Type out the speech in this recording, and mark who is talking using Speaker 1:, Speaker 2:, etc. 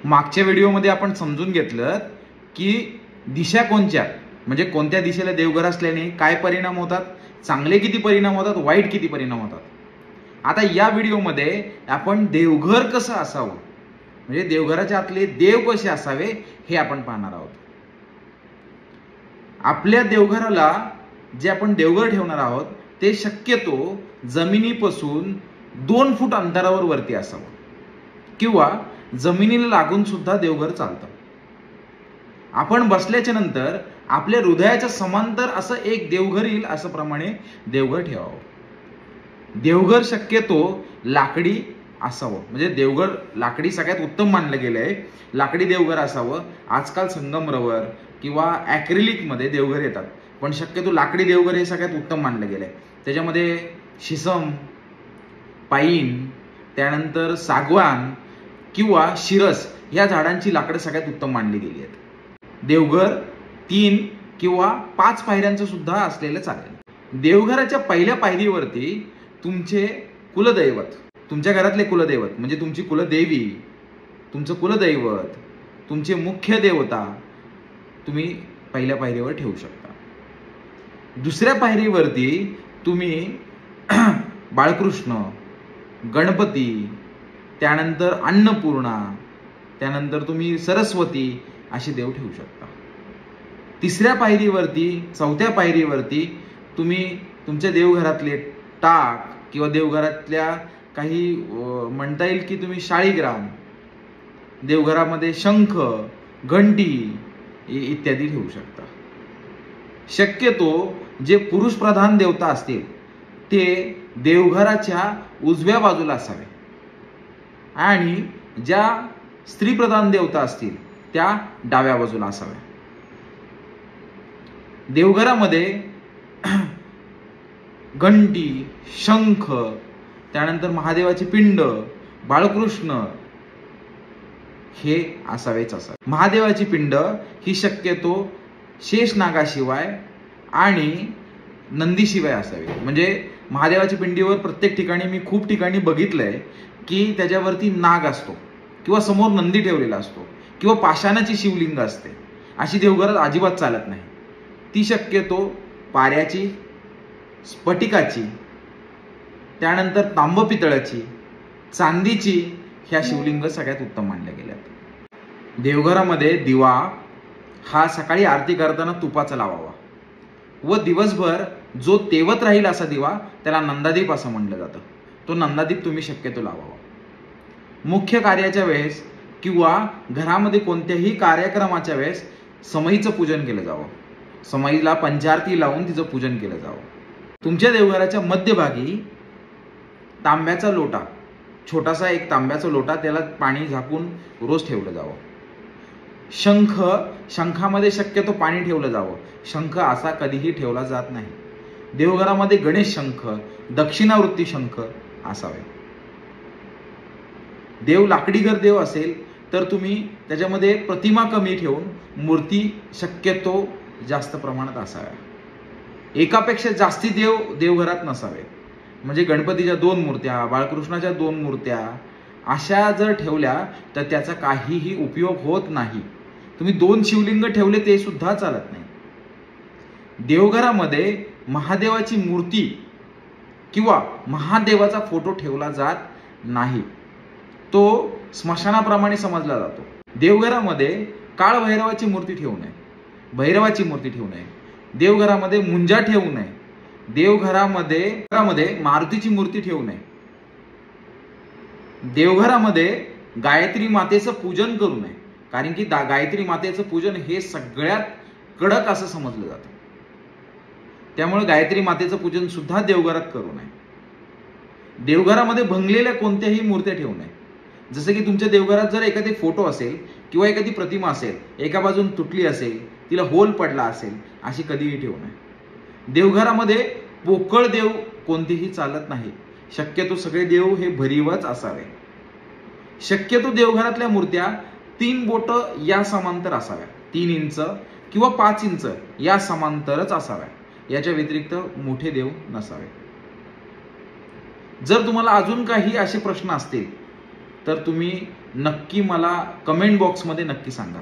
Speaker 1: मागच्या व्हिडिओमध्ये आपण समजून घेतलं की दिशा कोणत्या, म्हणजे कोणत्या दिशेला देवघर असल्याने काय परिणाम होतात, चांगले किती परिणाम होतात, वाईट किती परिणाम होतात. आता या व्हिडिओमध्ये आपण देवघर कसं असावं, म्हणजे देवघराच्या आतले देव कसे असावे हे आपण पाहणार आहोत. आपल्या देवघराला जे आपण देवघर ठेवणार आहोत ते शक्यतो जमिनीपासून 2 फूट अंतरावर वरती असावं किंवा जमिनीला लागून सुद्धा देवघर चालतं. आपण बसल्याच्या नंतर आपल्या हृदयाच्या समांतर असं एक देवघर येईल असं प्रमाणे देवघर ठेवावं. देवघर शक्यतो लाकडी असावं, म्हणजे देवघर लाकडी सगळ्यात उत्तम मानलं गेलंय. लाकडी देवघर असावं. आजकाल संगमरवर किंवा ॲक्रिलिक मध्ये देवघर येतात, पण शक्यतो लाकडी देवघर हे सगळ्यात उत्तम मानलं गेलंय. त्याच्यामध्ये शिसम, पाईन, त्यानंतर सागवान किंवा शिरस या झाडांची लाकडं सगळ्यात उत्तम मानली गेली आहेत. देवघर 3 किंवा 5 पायऱ्यांचं सुद्धा असलेलं चालेल. देवघराच्या पहिल्या पायरीवरती तुमचे कुलदैवत, तुमच्या घरातले कुलदैवत म्हणजे तुमची कुलदेवी, तुमचं कुलदैवत, तुमचे मुख्य देवता तुम्ही पहिल्या पायरीवर ठेवू शकता. दुसऱ्या पायरीवरती तुम्ही बाळकृष्ण, गणपती, त्यानंतर अन्नपूर्णा, त्यानंतर तुम्ही सरस्वती असे देव ठेवू शकता. तिसऱ्या पायरीवरती, चौथ्या पायरीवरती तुम्ही तुमच्या देवघरातले टाक किंवा देवघरातल्या काही म्हणता येईल की तुम्ही शाळीग्राम, देवघरामध्ये शंख, घंटी इत्यादी ठेवू शकता. शक्यतो जे पुरुष प्रधान देवता असतील ते देवघराच्या उजव्या बाजूला असावे आणि ज्या स्त्री प्रधान देवता असतील त्या डाव्या बाजूला असाव्या. देवघरामध्ये घंटी, शंख, त्यानंतर महादेवाची पिंड, बाळकृष्ण हे असावेच असावे. महादेवाची पिंड ही शक्यतो शेषनागाशिवाय आणि नंदीशिवाय असावी. म्हणजे महादेवाच्या पिंडीवर प्रत्येक ठिकाणी मी खूप ठिकाणी बघितलंय की त्याच्यावरती नाग असतो किंवा समोर नंदी ठेवलेला असतो किंवा पाषाणाची शिवलिंग असते. अशी देवघरात अजिबात चालत नाही. ती शक्यतो पाऱ्याची, स्फटिकाची, त्यानंतर तांब पितळाची, चांदीची ह्या शिवलिंग सगळ्यात उत्तम मानल्या गेल्यात. देवघरामध्ये दिवा हा सकाळी आरती करताना तुपाचा लावावा व दिवसभर जो तेवत राहील असा दिवा त्याला नंदादीप असं म्हणलं जातं. तो नंदादीप तुम्ही शक्यतो लावावा. मुख्य कार्याच्या वेळेस किंवा घरामध्ये कोणत्याही कार्यक्रमाच्या वेळेस समईचं पूजन केलं जावं. समईला पंचारती लावून तिचं पूजन केलं जावं. तुमच्या देवघराच्या मध्यभागी तांब्याचा लोटा, छोटासा एक तांब्याचा लोटा, त्याला पाणी झाकून रोज ठेवलं जावं. शंख, शंखामध्ये शक्यतो पाणी ठेवलं जावं. शंख असा कधीही ठेवला जात नाही. देवघरामध्ये गणेश शंख, दक्षिणावृत्ती शंख असावे. देव लाकडीगर देव असेल तर तुम्ही त्याच्यामध्ये प्रतिमा कमी ठेवून मूर्ती शक्यतो जास्त प्रमाणात असाव्या. एकापेक्षा जास्ती देव देवघरात नसावे. म्हणजे गणपतीच्या 2 मूर्त्या, बाळकृष्णाच्या 2 मूर्त्या अशा जर ठेवल्या तर त्याचा काहीही उपयोग होत नाही. तुम्ही 2 शिवलिंग ठेवले ते सुद्धा चालत नाही. देवघरामध्ये महादेवाची मूर्ती किंवा महादेवाचा फोटो ठेवला जात नाही. तो स्मशानाप्रमाणे समजला जातो. देवघरामध्ये काळभैरवाची मूर्ती ठेवू नये, भैरवाची मूर्ती ठेवू नये. देवघरामध्ये मुंजा ठेवू नये. देवघरामध्ये मारुतीची मूर्ती ठेवू नये. देवघरामध्ये गायत्री मातेचं पूजन करू नये, कारण की गायत्री मातेचं पूजन हे सगळ्यात कडक असं समजलं जातं. त्यामुळे गायत्री मातेचं पूजन सुद्धा देवघरात करू नये. देवघरामध्ये भंगलेल्या कोणत्याही मूर्त्या ठेवू नये. जसं की तुमच्या देवघरात जर एखादी फोटो असेल किंवा एखादी प्रतिमा असेल, एका बाजून तुटली असेल, तिला होल पडला असेल, अशी कधीही ठेवू नये. देवघरामध्ये पोकळ देव कोणतेही चालत नाही. शक्यतो सगळे देव हे भरीवच असावे. शक्यतो देवघरातल्या मूर्त्या 3 बोट या समांतर असाव्या. 3 इंच किंवा 5 इंच या समांतरच असाव्या. याच्या व्यतिरिक्त मोठे देव नसावे. जर तुम्हाला अजून काही असे प्रश्न असतील तर तुम्ही नक्की मला कमेंट बॉक्समध्ये नक्की सांगा.